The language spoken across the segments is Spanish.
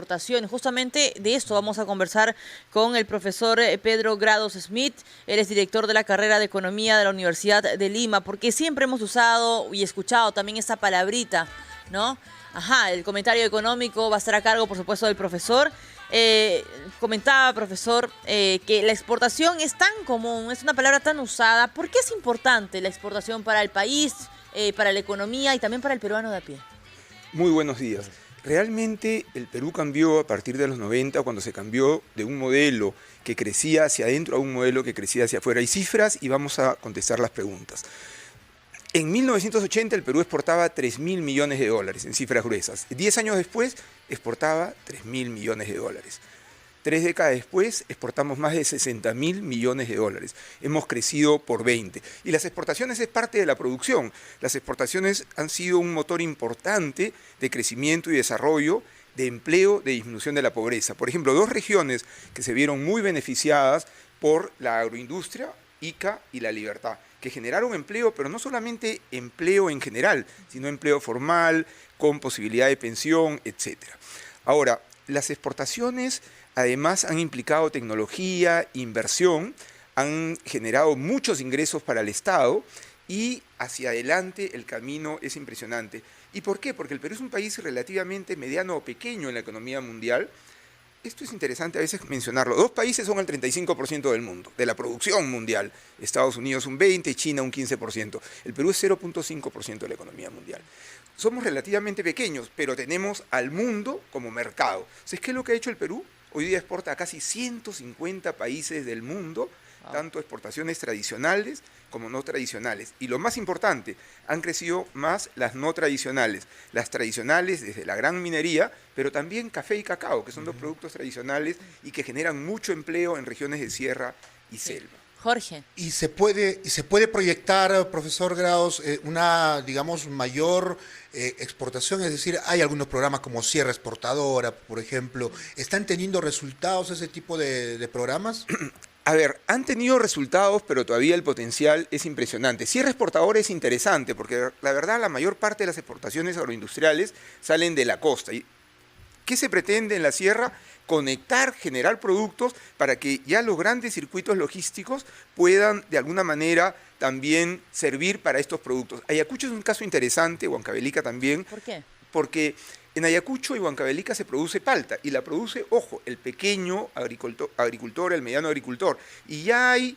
exportaciones. Justamente de esto vamos a conversar con el profesor Pedro Grados Smith. Él es director de la carrera de Economía de la Universidad de Lima, porque siempre hemos usado y escuchado también esta palabrita, ¿no? Ajá, el comentario económico va a estar a cargo, por supuesto, del profesor. Comentaba, profesor, que la exportación es tan común, es una palabra tan usada. ¿Por qué es importante la exportación para el país, para la economía y también para el peruano de a pie? Muy buenos días. Realmente el Perú cambió a partir de los 90, cuando se cambió de un modelo que crecía hacia adentro a un modelo que crecía hacia afuera. Hay cifras y vamos a contestar las preguntas. En 1980 el Perú exportaba 3.000 millones de dólares en cifras gruesas. 10 años después exportaba 3.000 millones de dólares. 3 décadas después exportamos más de 60.000 millones de dólares. Hemos crecido por 20. Y las exportaciones es parte de la producción. Las exportaciones han sido un motor importante de crecimiento y desarrollo, de empleo, de disminución de la pobreza. Por ejemplo, dos regiones que se vieron muy beneficiadas por la agroindustria, Ica y La Libertad, que generaron empleo, pero no solamente empleo en general, sino empleo formal, con posibilidad de pensión, etc. Ahora, las exportaciones además han implicado tecnología, inversión, han generado muchos ingresos para el Estado y hacia adelante el camino es impresionante. ¿Y por qué? Porque el Perú es un país relativamente mediano o pequeño en la economía mundial. Esto es interesante a veces mencionarlo. Dos países son el 35% del mundo, de la producción mundial. Estados Unidos un 20%, China un 15%. El Perú es 0.5% de la economía mundial. Somos relativamente pequeños, pero tenemos al mundo como mercado. ¿Sabes qué es lo que ha hecho el Perú? Hoy día exporta a casi 150 países del mundo, tanto exportaciones tradicionales como no tradicionales. Y lo más importante, han crecido más las no tradicionales. Las tradicionales desde la gran minería, pero también café y cacao, que son dos productos tradicionales y que generan mucho empleo en regiones de sierra y selva. Jorge. Y se puede proyectar, profesor Grados, una, digamos, mayor exportación, es decir, hay algunos programas como Sierra Exportadora, por ejemplo, ¿están teniendo resultados ese tipo de programas? A ver, han tenido resultados, pero todavía el potencial es impresionante. Sierra Exportadora es interesante porque la verdad la mayor parte de las exportaciones agroindustriales salen de la costa. ¿Qué se pretende en la sierra? Conectar, generar productos para que ya los grandes circuitos logísticos puedan de alguna manera también servir para estos productos. Ayacucho es un caso interesante, Huancavelica también. ¿Por qué? Porque en Ayacucho y Huancavelica se produce palta y la produce, ojo, el pequeño agricultor, el mediano agricultor. Y ya hay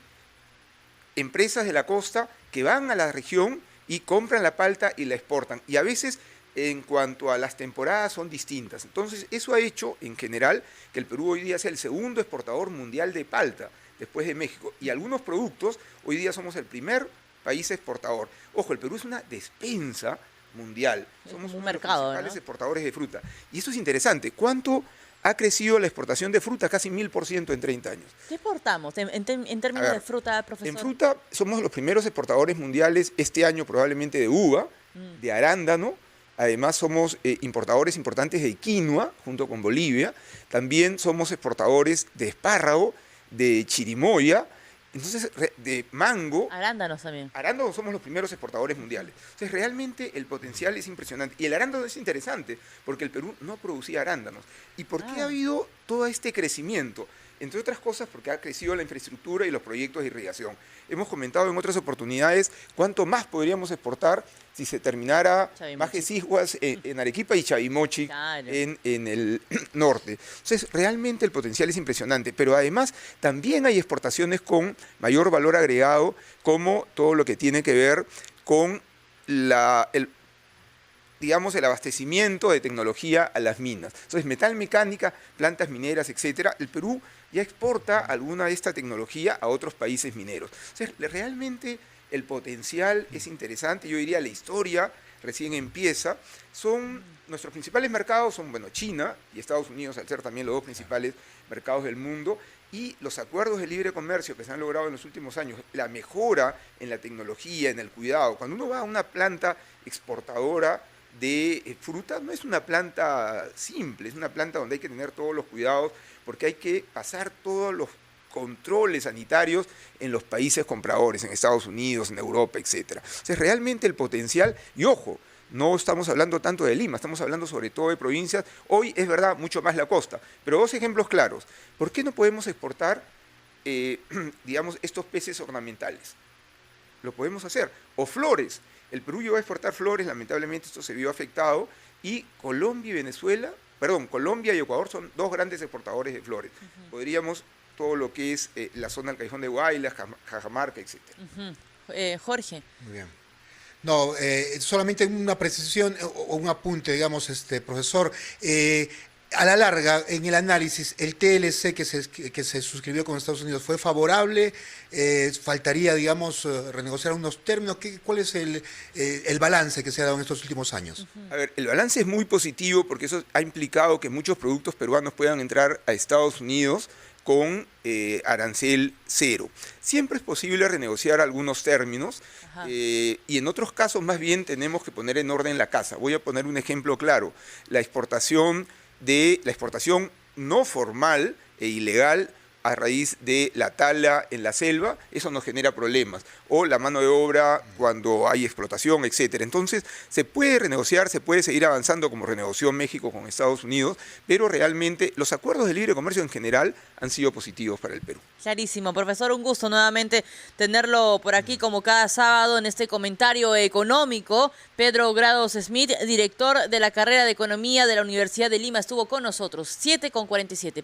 empresas de la costa que van a la región y compran la palta y la exportan. Y a veces en cuanto a las temporadas son distintas. Entonces, eso ha hecho, en general, que el Perú hoy día sea el segundo exportador mundial de palta, después de México. Y algunos productos, hoy día somos el primer país exportador. Ojo, el Perú es una despensa mundial. Somos un uno mercado, de los principales ¿no? exportadores de fruta. Y esto es interesante. ¿Cuánto ha crecido la exportación de fruta? Casi 1000% en 30 años. ¿Qué exportamos en términos de fruta, profesor? En fruta somos los primeros exportadores mundiales este año probablemente de uva, de arándano. Además somos importadores importantes de quinoa, junto con Bolivia. También somos exportadores de espárrago, de chirimoya, entonces de mango. Arándanos también. Arándano somos los primeros exportadores mundiales. Entonces realmente el potencial es impresionante. Y el arándano es interesante, porque el Perú no producía arándanos. ¿Y por qué ha habido todo este crecimiento? Entre otras cosas porque ha crecido la infraestructura y los proyectos de irrigación. Hemos comentado en otras oportunidades cuánto más podríamos exportar si se terminara Bajes Isguas en Arequipa y Chavimochi en el norte. Entonces, realmente el potencial es impresionante, pero además también hay exportaciones con mayor valor agregado, como todo lo que tiene que ver con digamos, el abastecimiento de tecnología a las minas. Entonces, metal mecánica, plantas mineras, etcétera. El Perú ya exporta alguna de esta tecnología a otros países mineros. Entonces, realmente el potencial es interesante. Yo diría la historia recién empieza. Nuestros principales mercados son, bueno, China y Estados Unidos, al ser también los dos principales mercados del mundo, y los acuerdos de libre comercio que se han logrado en los últimos años, la mejora en la tecnología, en el cuidado. Cuando uno va a una planta exportadora de fruta, no es una planta simple, es una planta donde hay que tener todos los cuidados, porque hay que pasar todos los controles sanitarios en los países compradores, en Estados Unidos, en Europa, etc. Entonces, realmente el potencial, y ojo, No estamos hablando tanto de Lima, estamos hablando sobre todo de provincias. Hoy es verdad, mucho más la costa. Pero dos ejemplos claros. ¿Por qué no podemos exportar, digamos, estos peces ornamentales? Lo podemos hacer. O flores. El Perú llegó a exportar flores, lamentablemente esto se vio afectado. Y Colombia y Venezuela, perdón, Colombia y Ecuador son dos grandes exportadores de flores. Podríamos todo lo que es la zona del Callejón de Huaylas, Cajamarca, etc. Jorge. Muy bien. No, solamente una precisión o un apunte, digamos, profesor. A la larga, en el análisis, el TLC que se suscribió con Estados Unidos fue favorable. Faltaría, digamos, renegociar unos términos. ¿Cuál es el balance que se ha dado en estos últimos años? A ver, el balance es muy positivo porque eso ha implicado que muchos productos peruanos puedan entrar a Estados Unidos con arancel cero. Siempre es posible renegociar algunos términos y en otros casos más bien tenemos que poner en orden la casa. Voy a poner un ejemplo claro. La exportación no formal e ilegal a raíz de la tala en la selva, eso nos genera problemas. O la mano de obra cuando hay explotación, etc. Entonces, se puede renegociar, se puede seguir avanzando como renegoció México con Estados Unidos, pero realmente los acuerdos de libre comercio en general han sido positivos para el Perú. Clarísimo, profesor, un gusto nuevamente tenerlo por aquí como cada sábado en este comentario económico. Pedro Grados Smith, director de la carrera de Economía de la Universidad de Lima, estuvo con nosotros, 7:47.